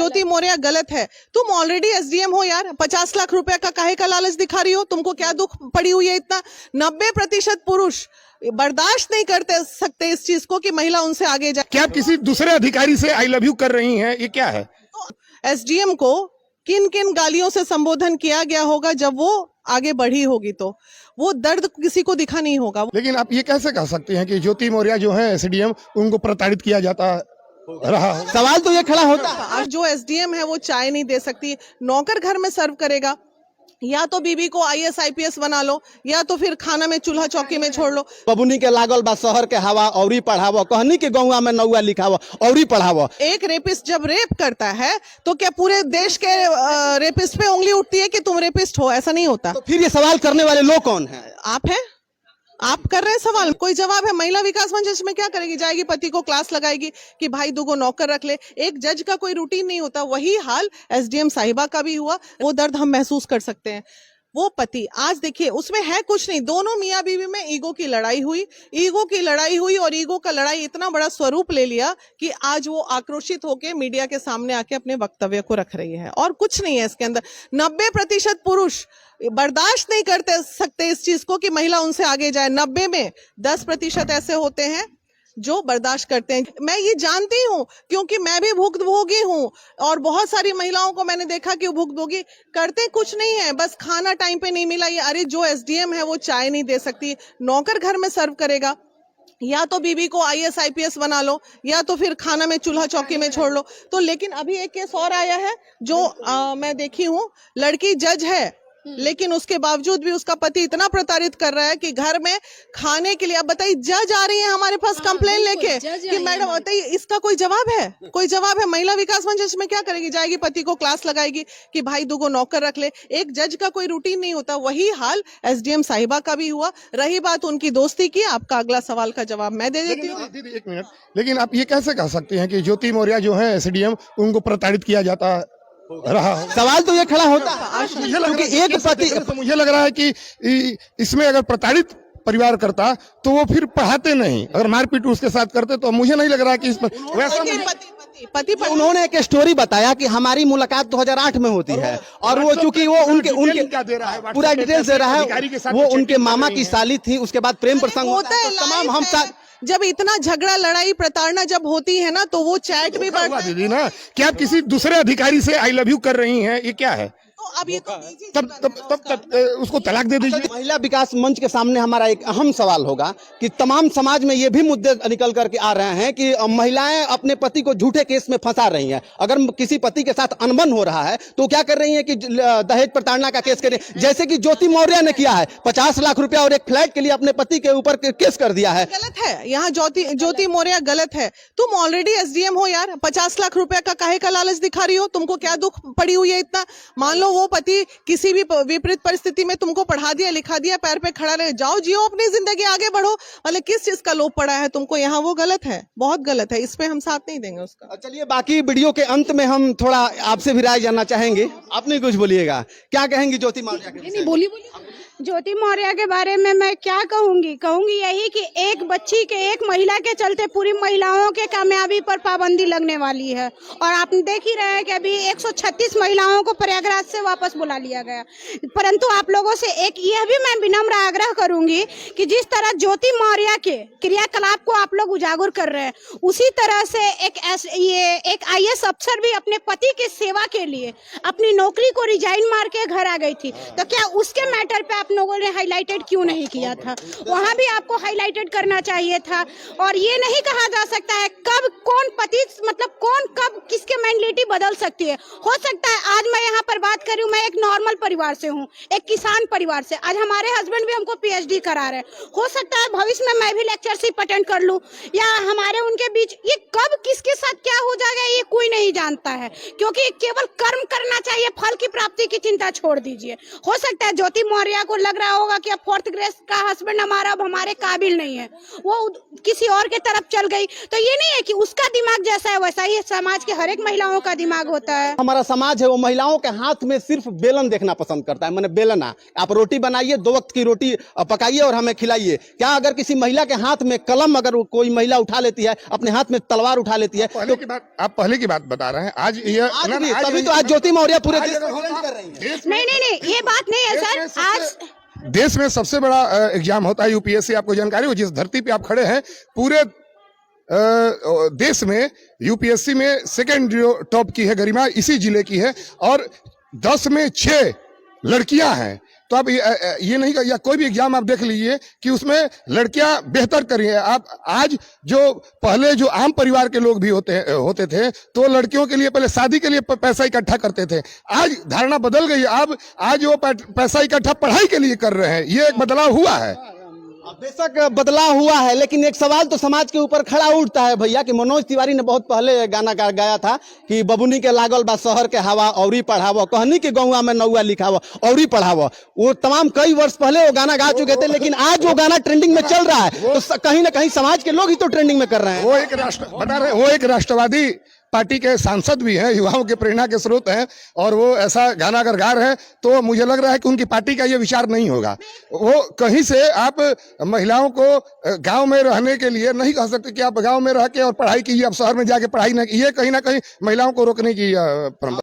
ज्योति मौर्य गलत है। तुम ऑलरेडी एसडीएम हो यार, 50 लाख रुपए का काहे का लालच दिखा रही हो? तुमको क्या दुख पड़ी हुई है इतना? 90% पुरुष बर्दाश्त नहीं करते सकते इस चीज को कि महिला उनसे आगे जाए। क्या आप किसी दूसरे अधिकारी से आई लव यू कर रही हैं, ये क्या है? एसडीएम को किन किन गालियों से संबोधन किया गया होगा जब वो आगे बढ़ी होगी, तो वो दर्द किसी को दिखा नहीं होगा। लेकिन आप ये कैसे कह सकते हैं कि ज्योति मौर्य जो है एसडीएम, उनको प्रताड़ित किया जाता रहा? सवाल तो ये खड़ा होता है। आज जो एसडीएम है वो चाय नहीं दे सकती, नौकर घर में सर्व करेगा। या तो बीबी को आईएएस आईपीएस बना लो, या तो फिर खाना में चूल्हा चौकी में छोड़ लो। बबुनी के लागल बा शहर के हवा औरी पढ़ावो, कहनी के गौवा में नौवा लिखावो औरी पढ़ावो। एक रेपिस्ट जब रेप करता है तो क्या पूरे देश के रेपिस्ट पे उंगली उठती है कि तुम रेपिस्ट हो? ऐसा नहीं होता। तो फिर ये सवाल करने वाले लोग कौन हैं? आप हैं, आप कर रहे हैं सवाल, कोई जवाब है? महिला विकास मंच इसमें क्या करेगी? जाएगी पति को क्लास लगाएगी कि भाई दुगो नौकर रख ले। एक जज का कोई रूटीन नहीं होता। वही हाल एसडीएम साहिबा का भी हुआ। वो दर्द हम महसूस कर सकते हैं। वो पति आज देखिए, उसमें है कुछ नहीं, दोनों मियाँ बीवी में ईगो की लड़ाई हुई और ईगो का लड़ाई इतना बड़ा स्वरूप ले लिया कि आज वो आक्रोशित होकर मीडिया के सामने आके अपने वक्तव्य को रख रही है। और कुछ नहीं है इसके अंदर। 90% पुरुष बर्दाश्त नहीं करते सकते इस चीज को कि महिला उनसे आगे जाए। 90 में 10% ऐसे होते हैं जो बर्दाश्त करते हैं। मैं ये जानती हूँ क्योंकि मैं भी भुक्तभोगी हूँ, और बहुत सारी महिलाओं को मैंने देखा कि वो भुक्तभोगी करते कुछ नहीं है, बस खाना टाइम पे नहीं मिला। ये अरे जो एसडीएम है वो चाय नहीं दे सकती, नौकर घर में सर्व करेगा। या तो बीबी को आईएएस आईपीएस बना लो, या तो फिर खाना में चूल्हा चौकी में छोड़ लो। तो लेकिन अभी एक केस और आया है जो मैं देखी हूँ, लड़की जज है लेकिन उसके बावजूद भी उसका पति इतना प्रताड़ित कर रहा है कि घर में खाने के लिए, अब बताइए, जज आ रही है हमारे पास कंप्लेन लेके कि मैडम बताइए, इसका कोई जवाब है? कोई जवाब है? महिला विकास मंच इसमें क्या करेगी? जाएगी पति को क्लास लगाएगी कि भाई दुगो नौकर रख ले। एक जज का कोई रूटीन नहीं होता। वही हाल एसडीएम साहिबा का भी हुआ। रही बात उनकी दोस्ती की, आपका अगला सवाल का जवाब मैं दे देती हूँ। दीदी एक मिनट, लेकिन आप ये कैसे कह सकते हैं कि ज्योति मौर्य जो है एसडीएम, उनको प्रताड़ित किया जाता रहा? सवाल तो ये खड़ा होता है। मुझे लग रहा है कि इसमें अगर प्रताड़ित परिवार करता तो वो फिर पढ़ाते नहीं। अगर मारपीट उसके साथ करते तो मुझे नहीं लग रहा कि इसमें वैसा पति उन्होंने एक स्टोरी बताया कि हमारी मुलाकात 2008 में होती है, और वो चूंकि वो उनके पूरा डिटेल्स दे रहा है, वो उनके मामा की साली थी। उसके बाद प्रेम प्रसंग होता है, तमाम हम साथ जब इतना झगड़ा लड़ाई प्रताड़ना जब होती है ना, तो वो चैट भी बढ़ता है। दीदी ना, क्या आप किसी दूसरे अधिकारी से आई लव यू कर रही हैं, ये क्या है? अब ये तब उसको तलाक दे दीजिए। महिला विकास मंच के सामने हमारा एक अहम सवाल होगा कि तमाम समाज में ये भी मुद्दे निकल करके आ रहे हैं कि महिलाएं अपने पति को झूठे केस में फंसा रही हैं। अगर किसी पति के साथ अनबन हो रहा है तो क्या कर रही हैं कि दहेज प्रताड़ना का केस करें, जैसे कि ज्योति मौर्य ने किया है। 50 लाख रुपया और एक फ्लैट के लिए अपने पति के ऊपर केस कर दिया है। गलत है। यहाँ ज्योति मौर्य गलत है। तुम ऑलरेडी एसडीएम हो यार, 50 लाख रुपए का काहे का लालच दिखा रही हो? तुमको क्या दुख पड़ी हुई है इतना? मान लो वो पति किसी भी विपरीत परिस्थिति में तुमको पढ़ा दिया, लिखा दिया, पैर पे खड़ा रहे, जाओ जियो अपनी जिंदगी, आगे बढ़ो। मतलब किस चीज का लोभ पड़ा है तुमको यहाँ? वो गलत है, बहुत गलत है। इस पे हम साथ नहीं देंगे उसका। चलिए, बाकी वीडियो के अंत में हम थोड़ा आपसे भी राय जानना चाहेंगे। आप नहीं कुछ बोलिएगा, क्या कहेंगी ज्योति मौर्य के? नहीं, बोलिए। ज्योति मौर्य के बारे में मैं क्या कहूंगी यही कि एक बच्ची के, एक महिला के चलते पूरी महिलाओं के कामयाबी पर पाबंदी लगने वाली है। और आप देख ही रहे हैं कि अभी 136 महिलाओं को प्रयागराज से वापस बुला लिया गया। परंतु आप लोगों से एक यह भी मैं विनम्र आग्रह करूंगी कि जिस तरह ज्योति मौर्य के क्रियाकलाप को आप लोग उजागर कर रहे हैं, उसी तरह से एक आईएएस अफसर भी अपने पति के सेवा के लिए अपनी नौकरी को रिजाइन मार के घर आ गई थी। तो क्या उसके मैटर पे आप लोगों ने हाईलाइटेड क्यों नहीं किया था? वहां भी आपको हाईलाइटेड करना चाहिए था। और ये नहीं कहा जा सकता है कब कौन पति, मतलब कौन कब किसके मेंटलिटी बदल सकती है। हो सकता है आज मैं यहाँ पर बात कर रही हूँ, मैं एक नॉर्मल परिवार से हूँ, एक किसान परिवार से। आज हमारे हस्बैंड भी हमको पीएचडी करा रहे हैं। हो सकता है भविष्य में मैं भी लेक्चरशिप अटेंड कर लूँ, या हमारे उनके बीच ये कब किसके साथ क्या हो जाएगा ये कोई नहीं जानता है। क्योंकि केवल कर्म करना चाहिए, फल की प्राप्ति की चिंता छोड़ दीजिए। हो सकता है ज्योति मौर्य को लग रहा होगा कि अब 4th ग्रेड का हस्बैंड हमारा अब हमारे काबिल नहीं है, वो किसी और के तरफ चल गई। तो ये नहीं है कि उसका दिमाग जैसा है वैसा ही समाज के हर एक महिलाओं महिलाओं का दिमाग होता है। हमारा समाज है वो महिलाओं के हाथ में सिर्फ बेलन देखना पसंद करता है, मैंने बेलना। आप रोटी बनाइए, 2 वक्त की रोटी पकाइए और हमें खिलाइए। क्या अगर किसी महिला के हाथ में कलम अगर कोई महिला उठा लेती है, अपने हाथ में तलवार उठा लेती है, पहले की बात, आप पहले की बात बता रहे हैं। आज ये तभी तो आज ज्योति मौर्य पूरे देश में कर रही है। नहीं, ये बात नहीं है सर। आज देश में सबसे बड़ा एग्जाम होता है यूपीएससी, आपको जानकारी हो। जिस धरती पे आप खड़े हैं, पूरे देश में यूपीएससी में सेकंड जो टॉप की है गरिमा इसी जिले की है, और 10 में 6 लड़कियां हैं। तो आप ये नहीं, या कोई भी एग्जाम आप देख लीजिए कि उसमें लड़कियां बेहतर करी है। आप आज जो पहले जो आम परिवार के लोग भी होते थे, तो लड़कियों के लिए पहले शादी के लिए पैसा इकट्ठा करते थे। आज धारणा बदल गई। अब आज वो पैसा इकट्ठा पढ़ाई के लिए कर रहे हैं। ये एक बदलाव हुआ है। बेशक बदलाव हुआ है, लेकिन एक सवाल तो समाज के ऊपर खड़ा उठता है भैया कि मनोज तिवारी ने बहुत पहले गाना गाया था कि बबुनी के लागल बा शहर के हवा औरी पढ़ावा, कहनी के गौवा में नौवा लिखावा औरी पढ़ावा। वो तमाम कई वर्ष पहले वो गाना गा चुके थे, लेकिन आज वो गाना ट्रेंडिंग में चल रहा है। तो कहीं ना कहीं समाज के लोग ही तो ट्रेंडिंग में कर रहे हैं। वो एक राष्ट्रवादी पार्टी के सांसद भी हैं, युवाओं के प्रेरणा के स्रोत हैं, और वो ऐसा गाना अगर गा रहे हैं तो मुझे लग रहा है कि उनकी पार्टी का ये विचार नहीं होगा। वो कहीं से आप महिलाओं को गांव में रहने के लिए नहीं कह सकते कि आप गांव में रह के और पढ़ाई कीजिए, आप शहर में जाके पढ़ाई नहीं। ये कहीं ना कहीं महिलाओं को रोकने की परंपरा।